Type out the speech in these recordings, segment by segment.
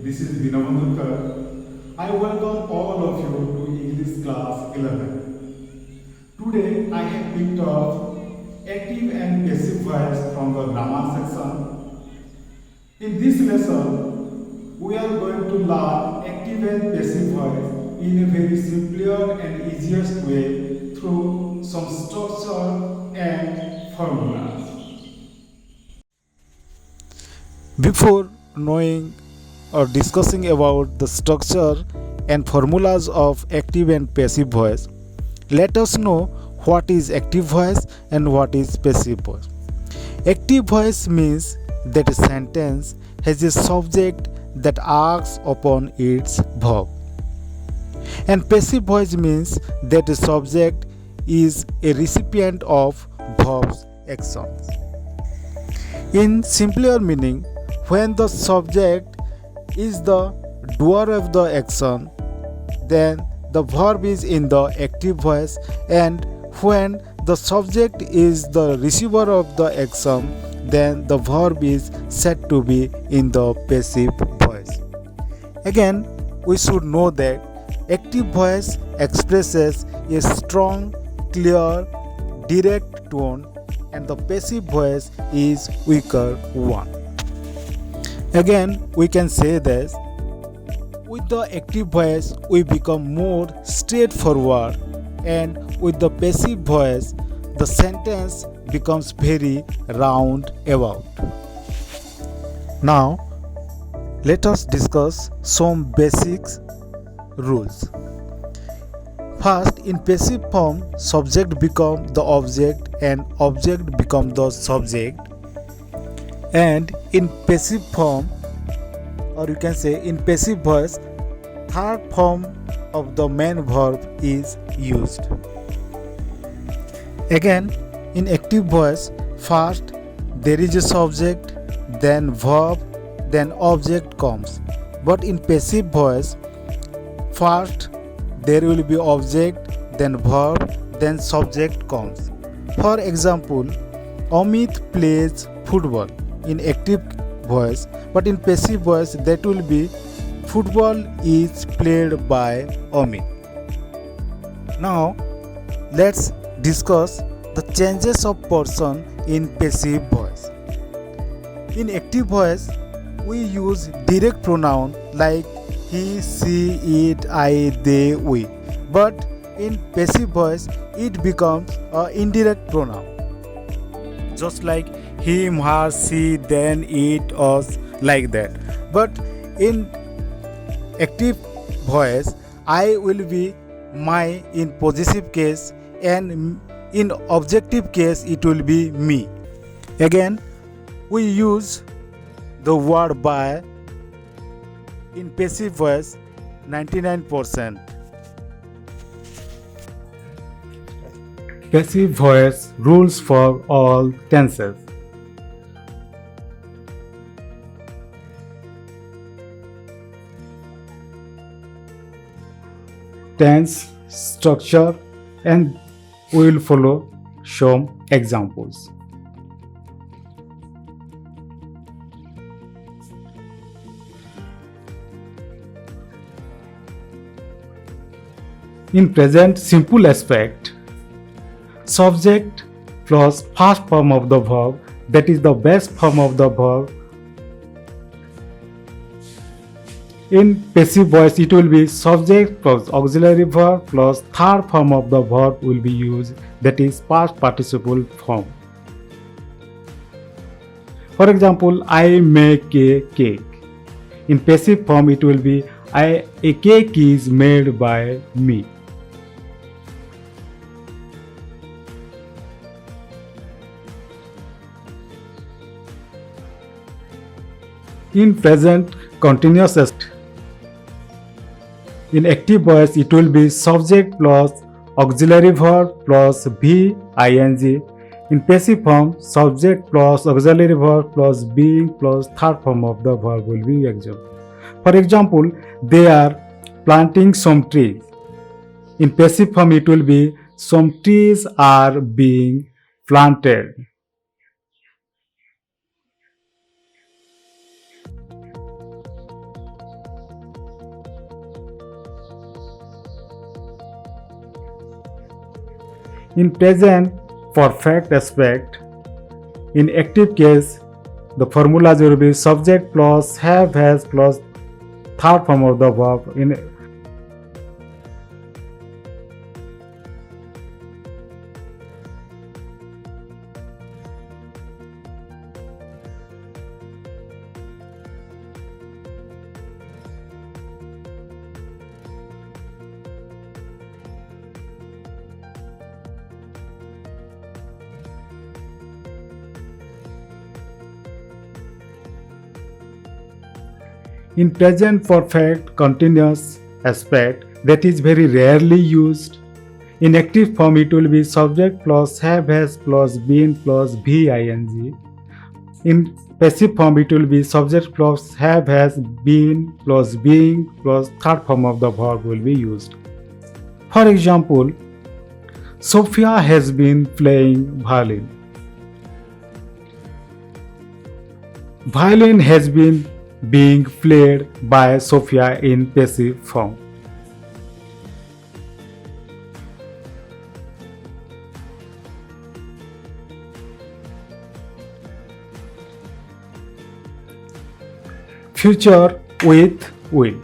This is Vinamandurkar. I welcome all of you to English class 11. Today I have picked up active and passive voice from the grammar section. In this lesson, we are going to learn active and passive voice in a very simpler and easiest way through some structure and formulas. Before knowing or discussing about the structure and formulas of active and passive voice, let us know what is active voice and what is passive voice. Active voice means that a sentence has a subject that acts upon its verb. And passive voice means that the subject is a recipient of verb's actions. In simpler meaning, when the subject is the doer of the action, then the verb is in the active voice, and when the subject is the receiver of the action, then the verb is said to be in the passive voice. Again, we should know that active voice expresses a strong, clear, direct tone, and the passive voice is weaker one. Again, we can say this: with the active voice, we become more straightforward, and with the passive voice, the sentence becomes very roundabout. Now, let us discuss some basics rules. First, in passive form, subject become the object and object become the subject. And in passive form, or you can say in passive voice, third form of the main verb is used. Again, in active voice, first there is a subject, then verb, then object comes. But in passive voice, first there will be object, then verb, then subject comes. For example, Amit plays football in active voice, but in passive voice that will be football is played by Amit. Now let's discuss the changes of person in passive voice. In active voice, we use direct pronoun like he, she, it, I, they, we. But in passive voice, it becomes an indirect pronoun, just like him, her, she, then, it, us, like that. But in active voice, I will be my in possessive case, and in objective case it will be me. Again, we use the word by in passive voice 99%. Passive voice rules for all tenses. Tense, structure, and we will follow some examples. In present simple aspect, subject plus first form of the verb, that is the best form of the verb. In passive voice, it will be subject plus auxiliary verb plus third form of the verb will be used, that is past participle form. For example, I make a cake. In passive form, it will be a cake is made by me. In present continuous aspect, in active voice, it will be subject plus auxiliary verb plus V ing. In passive form, subject plus auxiliary verb plus being plus third form of the verb will be example. For example, they are planting some trees. In passive form, it will be some trees are being planted. In present perfect aspect, in active case, the formulas will be subject plus have has plus third form of the verb. In present perfect continuous aspect, that is very rarely used. In active form, it will be subject plus have has plus been plus VING. In passive form, it will be subject plus have has been plus being plus third form of the verb will be used. For example, Sophia has been playing violin. Violin has been being played by Sophia in passive form. Future with will.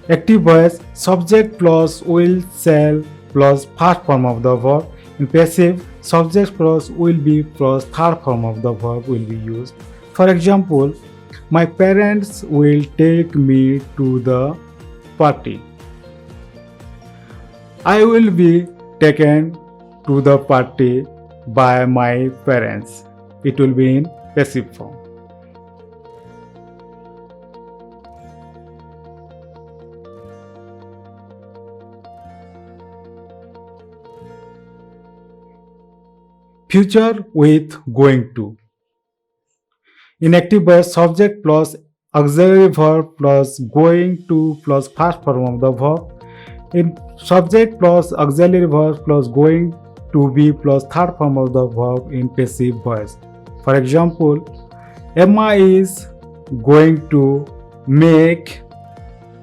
Active voice subject plus will shall plus first form of the verb. In passive, subject plus will be plus third form of the verb will be used. For example, my parents will take me to the party. I will be taken to the party by my parents. It will be in passive form. Future with going to. In active voice, subject plus auxiliary verb plus going to plus first form of the verb. In subject plus auxiliary verb plus going to be plus third form of the verb in passive voice. For example, Emma is going to make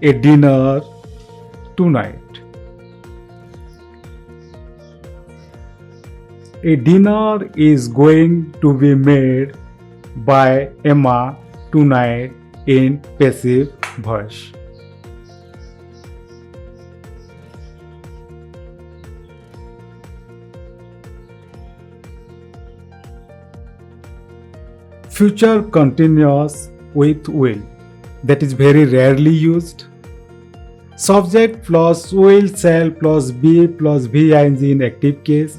a dinner tonight. A dinner is going to be made by Emma tonight in passive voice. Future continuous with will, that is very rarely used. Subject plus will shall plus be plus VING in active case.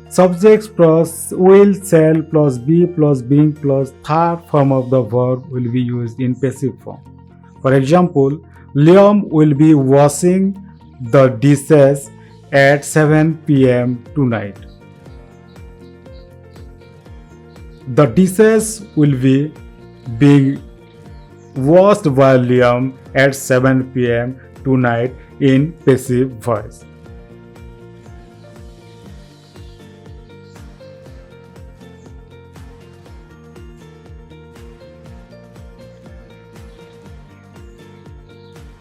Subjects plus will shall plus be plus being plus third form of the verb will be used in passive form. For example, Liam will be washing the dishes at 7 p.m. tonight. The dishes will be being washed by Liam at 7 p.m. tonight in passive voice.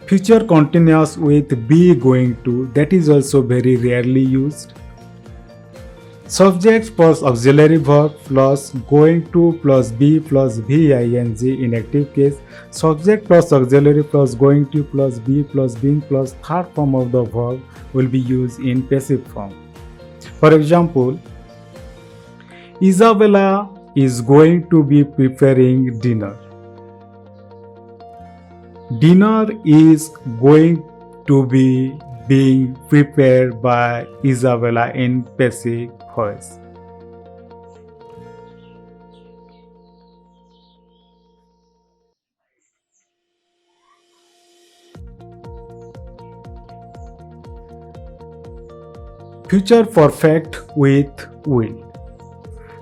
Future continuous with be going to, that is also very rarely used. Subject plus auxiliary verb plus going to plus be plus VING in active case. Subject plus auxiliary plus going to plus be plus being plus third form of the verb will be used in passive form. For example, Isabella is going to be preparing dinner. Dinner is going to be being prepared by Isabella in passive voice. Future perfect with will.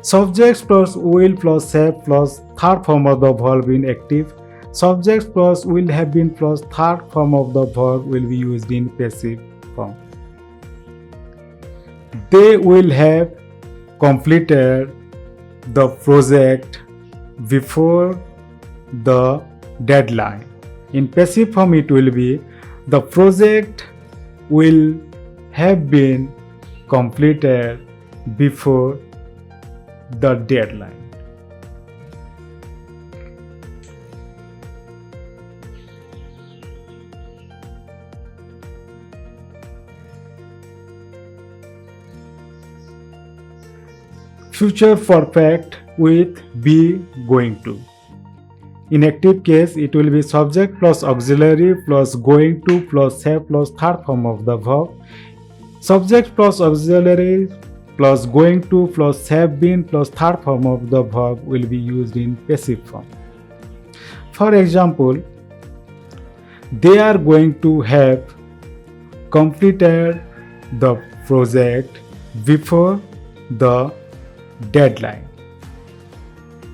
Subjects plus will plus have plus third form of the verb in active. Subjects plus will have been plus third form of the verb will be used in passive form. They will have completed the project before the deadline. In passive form, it will be the project will have been completed before the deadline. Future perfect with be going to. In active case, it will be subject plus auxiliary plus going to plus have plus third form of the verb. Subject plus auxiliary plus going to plus have been plus third form of the verb will be used in passive form. For example, they are going to have completed the project before the deadline.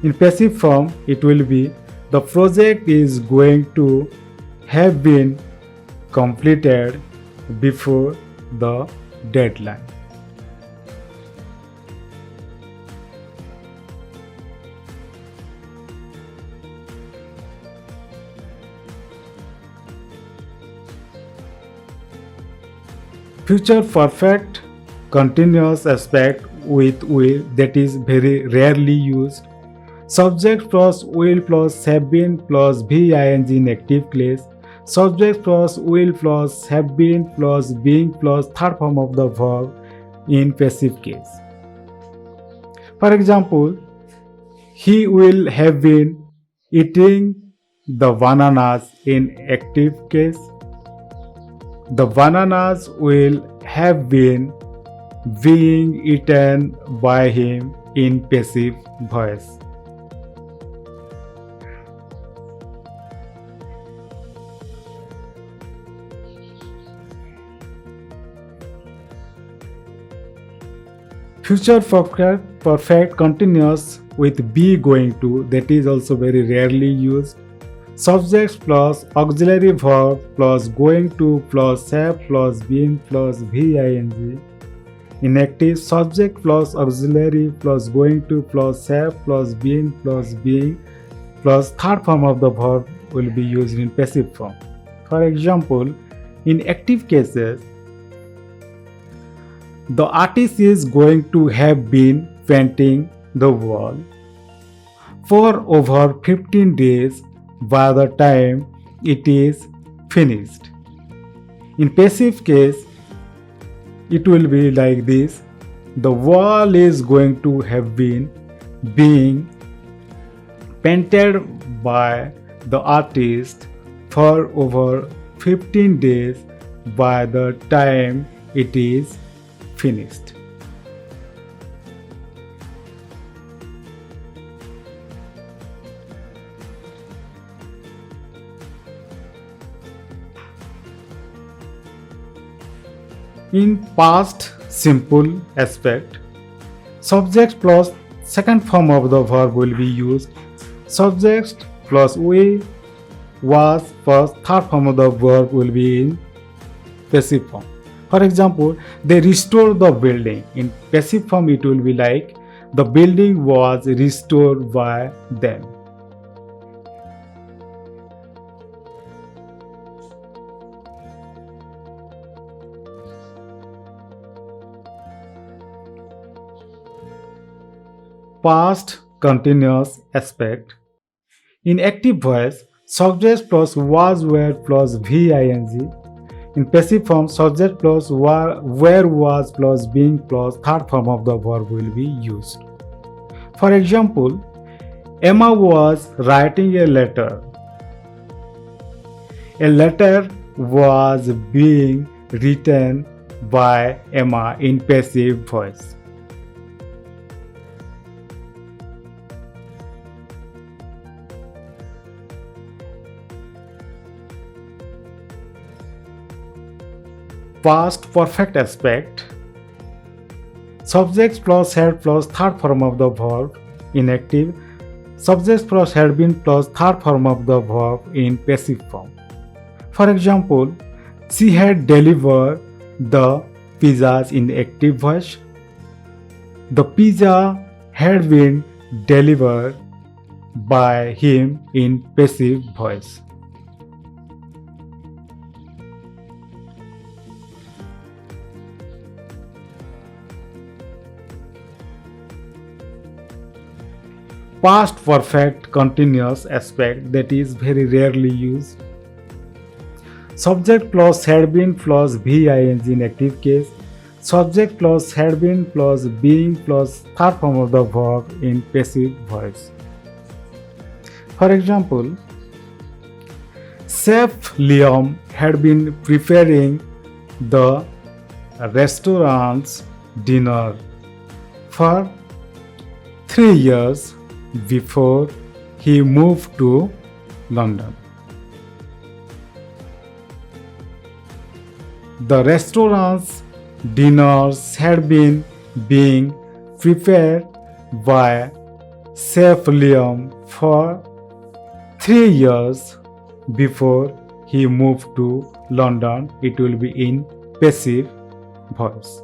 In passive form, it will be the project is going to have been completed before the deadline. Future perfect continuous aspect with will that is very rarely used. Subject plus will plus have been plus being in active case. Subject plus will plus have been plus being plus third form of the verb in passive case. For example, he will have been eating the bananas in active case. The bananas will have been being eaten by him in passive voice. Future perfect continuous with be going to, that is also very rarely used. Subjects plus auxiliary verb plus going to plus have plus being plus VING. Inactive subject plus auxiliary plus going to plus have plus being plus third form of the verb will be used in passive form. For example, in active cases, the artist is going to have been painting the wall for over 15 days by the time it is finished. In passive case, it will be like this. The wall is going to have been being painted by the artist for over 15 days by the time it is finished. In past simple aspect, subject plus second form of the verb will be used. Subject plus we, was plus third form of the verb will be in passive form. For example, they restore the building. In passive form, it will be like the building was restored by them. Past continuous aspect. In active voice, subject plus was, were plus VING. In passive form, subject plus where was plus being plus third form of the verb will be used. For example, Emma was writing a letter. A letter was being written by Emma in passive voice. Past perfect aspect. Subject plus had plus third form of the verb in active. Subject plus had been plus third form of the verb in passive form. For example, she had delivered the pizzas in active voice. The pizza had been delivered by him in passive voice. past perfect continuous aspect that is very rarely used. Subject plus had been plus VING in active case. Subject plus had been plus being plus third form of the verb in passive voice. For example, Chef Liam had been preparing the restaurant's dinner for 3 years before he moved to London. The restaurant's dinners had been being prepared by Chef Liam for 3 years before he moved to London. It will be in passive voice.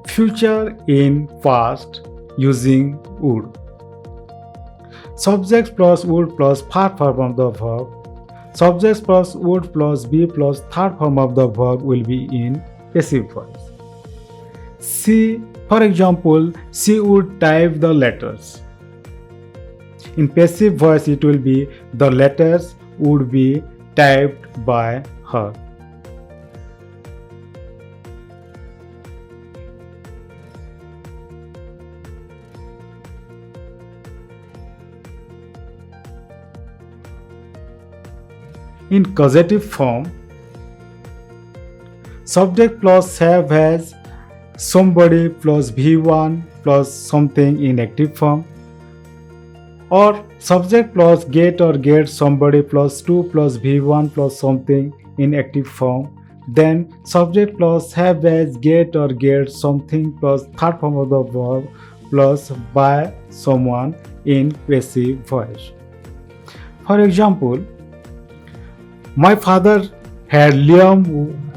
Future in past using would. Subject plus would plus third form of the verb. Subject plus would plus be plus third form of the verb will be in passive voice. For example, she would type the letters. In passive voice, it will be the letters would be typed by her. In causative form, subject plus have has somebody plus V1 plus something in active form, or subject plus get or get somebody plus 2 plus V1 plus something in active form. Then subject plus have as get or get something plus third form of the verb plus by someone in passive voice. For example, my father had Liam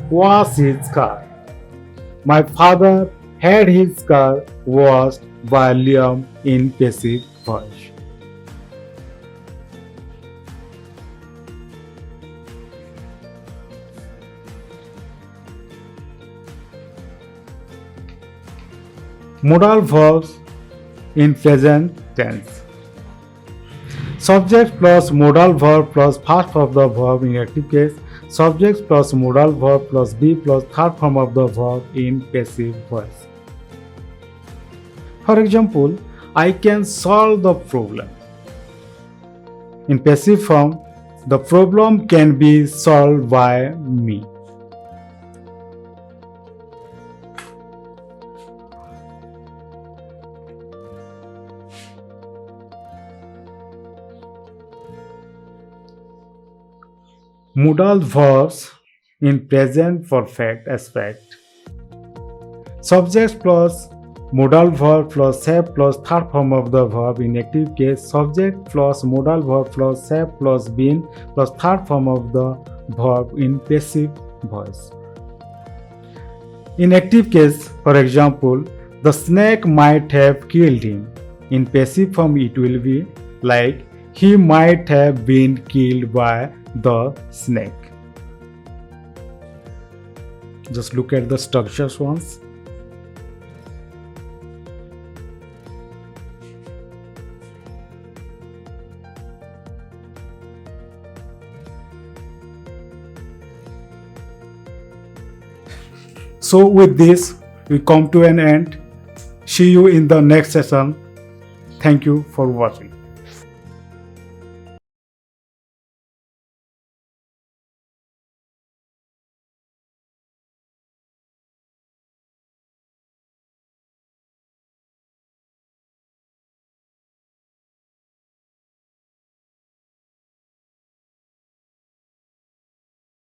wash his car. My father had his car washed by Liam in passive voice. Modal verbs in present tense. Subject plus modal verb plus first form of the verb in active case. Subject plus modal verb plus be plus third form of the verb in passive voice. For example, I can solve the problem. In passive form, the problem can be solved by me. Modal verbs in present perfect aspect. Subject plus modal verb plus have plus third form of the verb in active case. Subject plus modal verb plus have plus been plus third form of the verb in passive voice. In active case, for example, the snake might have killed him. In passive form, it will be like he might have been killed by the snake. Just look at the structures once. So with this, we come to an end. See you in the next session. Thank you for watching.